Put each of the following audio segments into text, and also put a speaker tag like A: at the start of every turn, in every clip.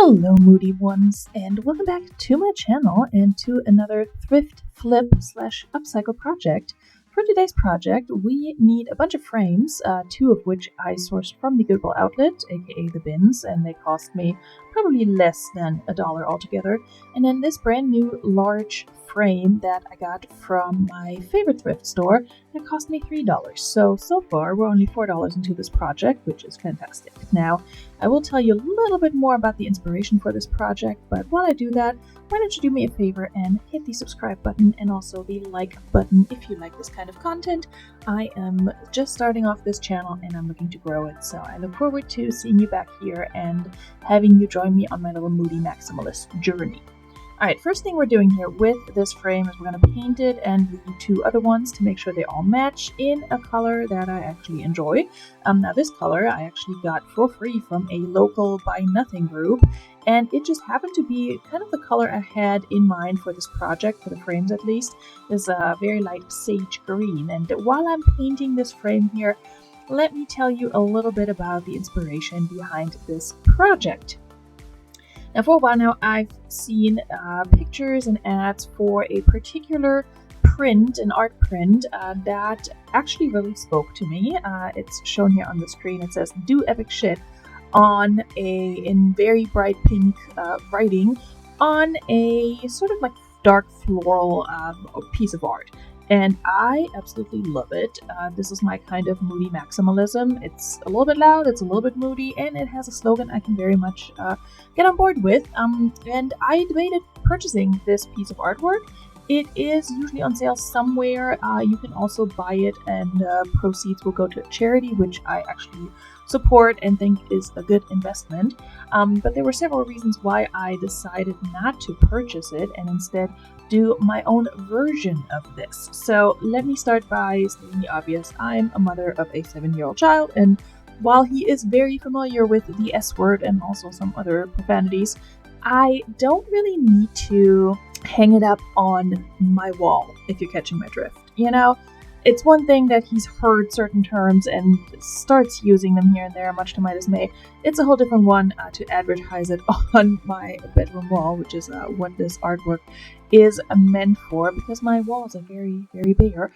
A: Hello Moody ones, and welcome back to my channel and to another thrift flip slash upcycle project. For today's project, we need a bunch of frames, two of which I sourced from the Goodwill Outlet, aka the bins, and they cost me probably less than $1 altogether. And then this brand new large frame that I got from my favorite thrift store, that cost me $3. So far we're only $4 into this project, which is fantastic. Now, I will tell you a little bit more about the inspiration for this project, but while I do that, why don't you do me a favor and hit the subscribe button and also the like button if you like this kind of content. I am just starting off this channel and I'm looking to grow it, so I look forward to seeing you back here and having you join me on my little Moody Maximalist journey. Alright, first thing we're doing here with this frame is we're going to paint it and the two other ones to make sure they all match in a color that I actually enjoy. Now this color I actually got for free from a local Buy Nothing group, and it just happened to be kind of the color I had in mind for this project, for the frames at least. Is a very light sage green, and while I'm painting this frame here, let me tell you a little bit about the inspiration behind this project. Now, for a while now, I've seen pictures and ads for a particular print, an art print, that actually really spoke to me. It's shown here on the screen. It says, "Do epic shit," in very bright pink writing on a sort of like dark floral piece of art. And I absolutely love it. This is my kind of moody maximalism. It's a little bit loud, it's a little bit moody, and it has a slogan I can very much get on board with. And I debated purchasing this piece of artwork. It is usually on sale somewhere. You can also buy it, and proceeds will go to a charity, which I actually support and think is a good investment. But there were several reasons why I decided not to purchase it and instead do my own version of this. So let me start by stating the obvious. I'm a mother of a 7-year-old child, and while he is very familiar with the S word and also some other profanities, I don't really need to hang it up on my wall, if you're catching my drift. You know, it's one thing that he's heard certain terms and starts using them here and there, much to my dismay. It's a whole different one to advertise it on my bedroom wall, which is what this artwork is meant for, because my walls are very, very bare.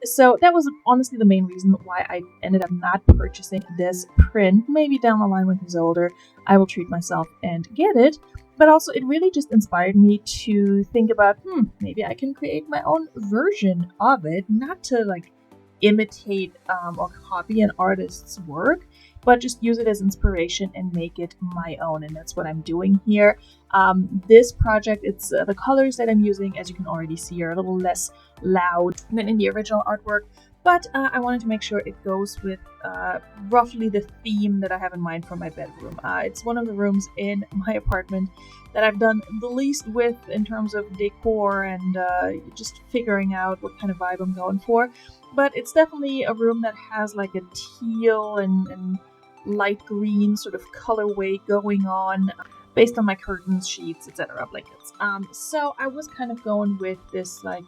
A: So that was honestly the main reason why I ended up not purchasing this print. Maybe down the line when he's older, I will treat myself and get it. But also, it really just inspired me to think about, maybe I can create my own version of it, not to like imitate or copy an artist's work, but just use it as inspiration and make it my own. And that's what I'm doing here. This project, it's the colors that I'm using, as you can already see, are a little less loud than in the original artwork. But I wanted to make sure it goes with roughly the theme that I have in mind for my bedroom. It's one of the rooms in my apartment that I've done the least with in terms of decor and just figuring out what kind of vibe I'm going for. But it's definitely a room that has like a teal and light green sort of colorway going on based on my curtains, sheets, etc., blankets. So I was kind of going with this like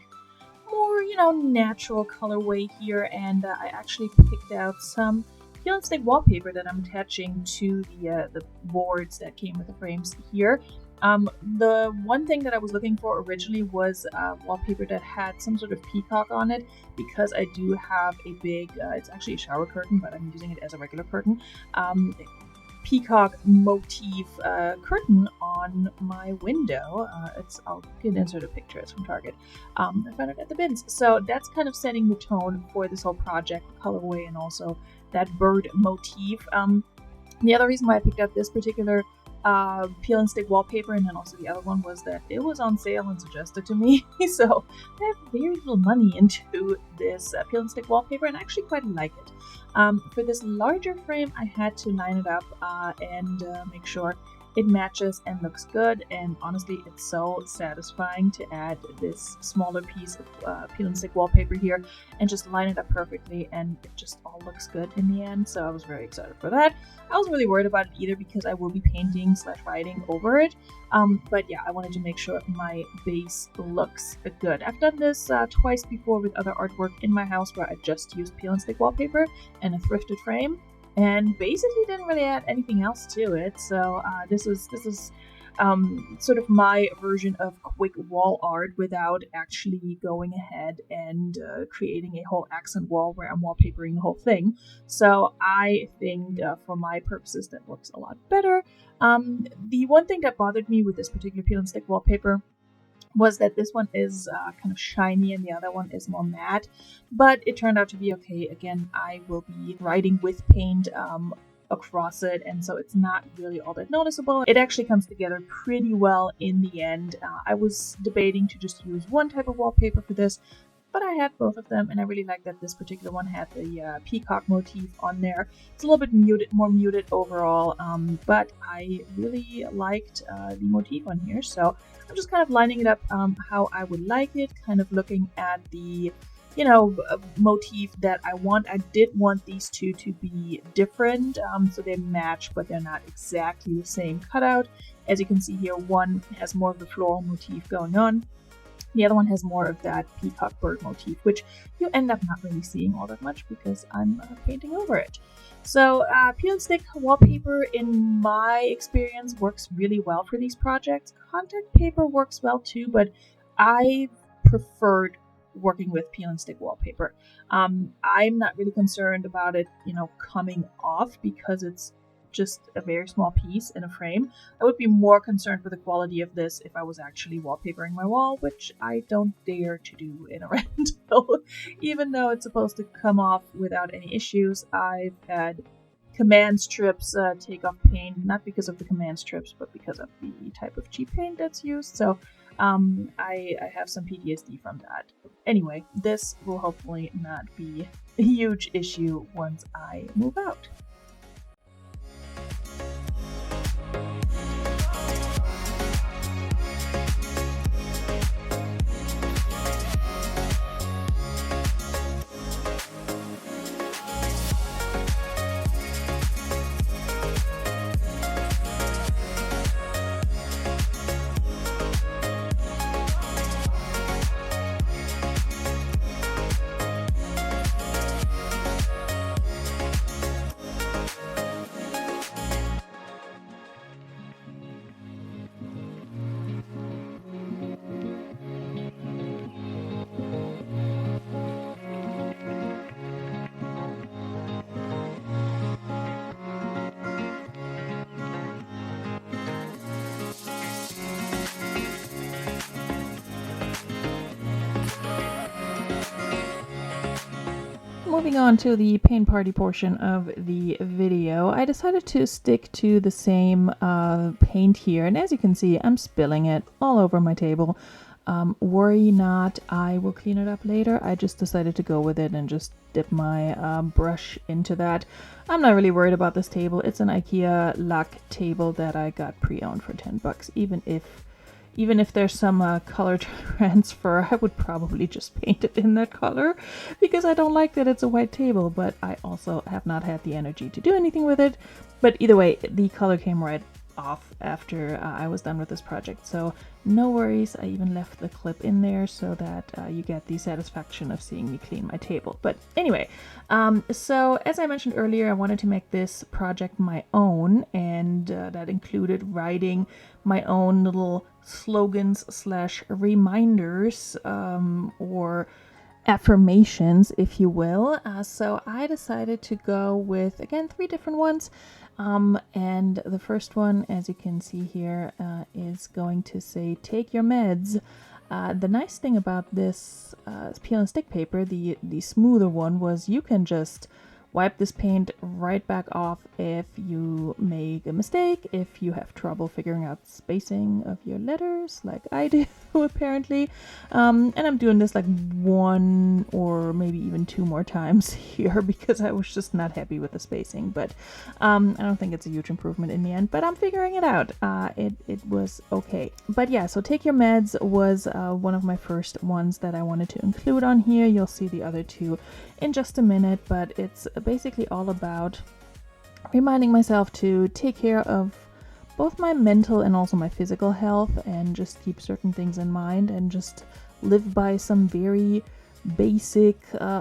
A: more, natural colorway here, and I actually picked out some peel and stick wallpaper that I'm attaching to the boards that came with the frames here. The one thing that I was looking for originally was wallpaper that had some sort of peacock on it, because I do have a big, it's actually a shower curtain, but I'm using it as a regular curtain, peacock motif curtain on my window. I'll insert a picture. It's from Target. I found it at the bins. So that's kind of setting the tone for this whole project, the colorway, and also that bird motif. The other reason why I picked up this particular peel and stick wallpaper, and then also the other one, was that it was on sale and suggested to me. So I have very little money into this peel and stick wallpaper, and I actually quite like it. For this larger frame, I had to line it up and make sure it matches and looks good, and honestly, it's so satisfying to add this smaller piece of peel and stick wallpaper here and just line it up perfectly, and it just all looks good in the end. So I was very excited for that. I wasn't really worried about it either, because I will be painting / writing over it. But yeah, I wanted to make sure my base looks good. I've done this twice before with other artwork in my house where I just used peel and stick wallpaper and a thrifted frame. and basically didn't really add anything else to it. So this is sort of my version of quick wall art without actually going ahead and creating a whole accent wall where I'm wallpapering the whole thing. So I think for my purposes that works a lot better. The one thing that bothered me with this particular peel and stick wallpaper was that this one is kind of shiny and the other one is more matte, but it turned out to be okay. Again, I will be writing with paint across it, and so it's not really all that noticeable. It actually comes together pretty well in the end. I was debating to just use one type of wallpaper for this, but I had both of them, and I really like that this particular one had the peacock motif on there. It's a little bit more muted overall, but I really liked the motif on here, so I'm just kind of lining it up how I would like it, kind of looking at the motif that I want. I did want these two to be different, so they match, but they're not exactly the same cutout. As you can see here, one has more of the floral motif going on. The other one has more of that peacock bird motif, which you end up not really seeing all that much because I'm painting over it. So peel and stick wallpaper, in my experience, works really well for these projects. Contact paper works well too, but I preferred working with peel and stick wallpaper. I'm not really concerned about it, coming off because it's just a very small piece in a frame. I would be more concerned with the quality of this if I was actually wallpapering my wall, which I don't dare to do in a rental. Even though it's supposed to come off without any issues, I've had command strips take off paint, not because of the command strips, but because of the type of cheap paint that's used. So I have some PTSD from that. Anyway, this will hopefully not be a huge issue once I move out. Moving on to the paint party portion of the video, I decided to stick to the same paint here, and as you can see, I'm spilling it all over my table. Worry not, I will clean it up later. I just decided to go with it and just dip my brush into that. I'm not really worried about this table. It's an IKEA luck table that I got pre-owned for 10 bucks. Even if there's some color transfer, I would probably just paint it in that color because I don't like that it's a white table, but I also have not had the energy to do anything with it. But either way, the color came right off after I was done with this project, so no worries. I even left the clip in there so that you get the satisfaction of seeing me clean my table. But anyway, so as I mentioned earlier, I wanted to make this project my own, and that included writing my own little slogans / reminders or affirmations, if you will. So I decided to go with, again, 3 different ones. And the first one, as you can see here, is going to say, take your meds. The nice thing about this peel and stick paper, the smoother one, was you can just wipe this paint right back off if you make a mistake, if you have trouble figuring out spacing of your letters, like I do apparently. And I'm doing this like 1 or maybe even 2 more times here because I was just not happy with the spacing. But I don't think it's a huge improvement in the end, but I'm figuring it out. It was okay. But yeah, so take your meds was one of my first ones that I wanted to include on here. You'll see the other 2 in just a minute, but it's basically all about reminding myself to take care of both my mental and also my physical health, and just keep certain things in mind and just live by some very basic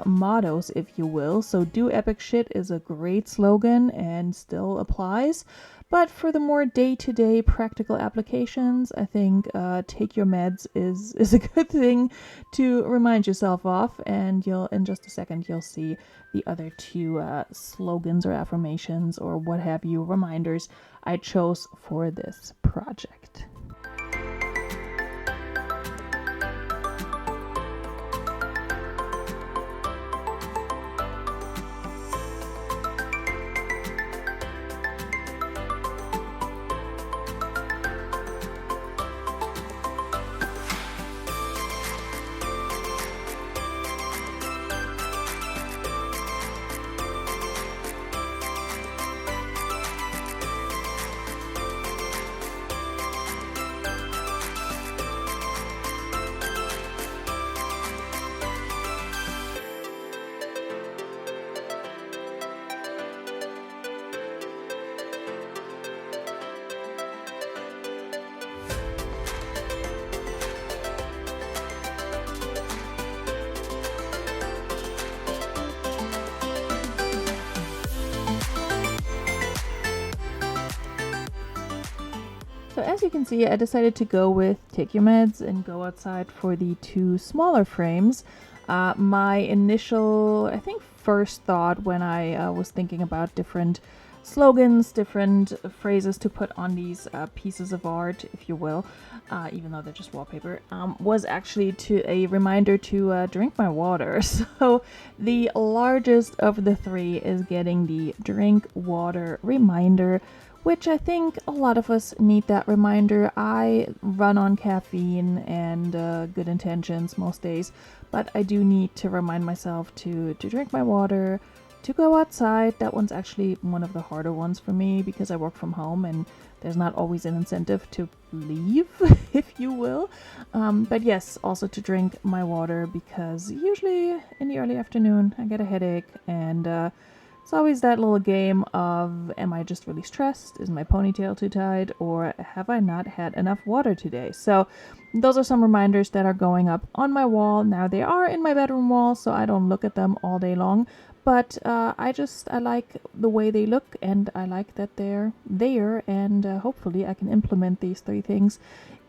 A: mottos, if you will. So do epic shit is a great slogan and still applies. But for the more day-to-day practical applications, I think take your meds is a good thing to remind yourself of. And in just a second, you'll see the other two slogans or affirmations or what have you, reminders I chose for this project. So as you can see, I decided to go with take your meds and go outside for the two smaller frames. My initial, I think, first thought when I was thinking about different slogans, different phrases to put on these pieces of art, if you will, even though they're just wallpaper, was actually to a reminder to drink my water. So the largest of the three is getting the drink water reminder, which I think a lot of us need that reminder. I run on caffeine and good intentions most days, but I do need to remind myself to drink my water, to go outside. That one's actually one of the harder ones for me because I work from home and there's not always an incentive to leave, if you will. But yes, also to drink my water because usually in the early afternoon I get a headache and it's always that little game of, am I just really stressed? Is my ponytail too tied? Or have I not had enough water today? So those are some reminders that are going up on my wall. Now they are in my bedroom wall, so I don't look at them all day long. But I like the way they look, and I like that they're there, and hopefully I can implement these three things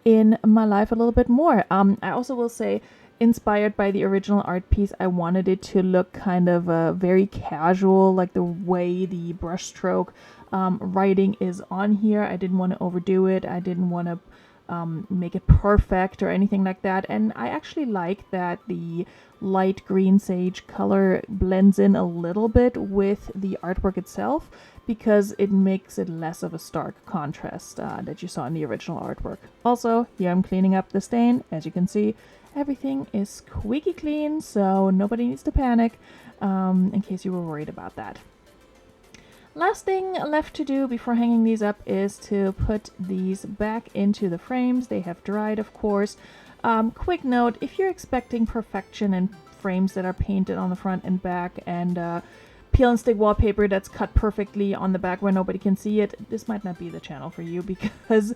A: in my life a little bit more. I also will say, inspired by the original art piece, I wanted it to look kind of very casual, like the way the brushstroke writing is on here. I didn't want to overdo it. I didn't want to make it perfect or anything like that. And I actually like that the light green sage color blends in a little bit with the artwork itself because it makes it less of a stark contrast that you saw in the original artwork. Also, here I'm cleaning up the stain. As you can see, everything is squeaky clean, so nobody needs to panic in case you were worried about that. Last thing left to do before hanging these up is to put these back into the frames. They have dried, of course. Quick note, if you're expecting perfection in frames that are painted on the front and back and peel and stick wallpaper that's cut perfectly on the back where nobody can see it, this might not be the channel for you because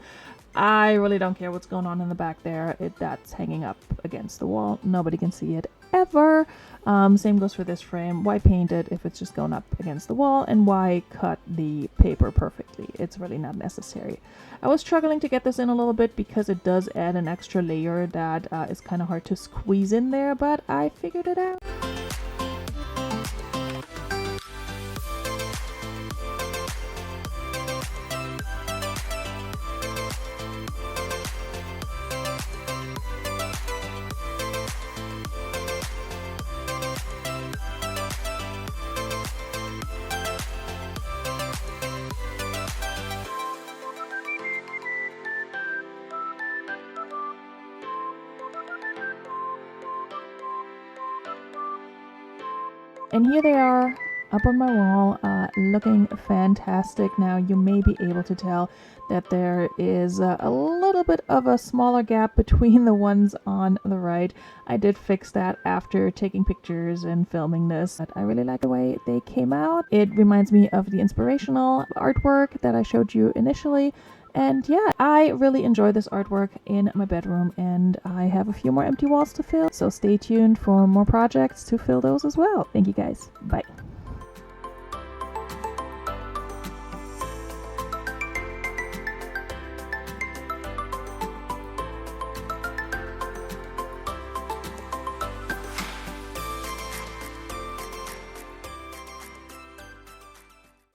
A: I really don't care what's going on in the back there. That's hanging up against the wall. Nobody can see it ever. Same goes for this frame. Why paint it if it's just going up against the wall? And why cut the paper perfectly? It's really not necessary. I was struggling to get this in a little bit because it does add an extra layer that is kind of hard to squeeze in there, but I figured it out. And here they are up on my wall, looking fantastic. Now you may be able to tell that there is a little bit of a smaller gap between the ones on the right. I did fix that after taking pictures and filming this, but I really like the way they came out. It reminds me of the inspirational artwork that I showed you initially. And yeah, I really enjoy this artwork in my bedroom, and I have a few more empty walls to fill, so stay tuned for more projects to fill those as well. Thank you guys. Bye.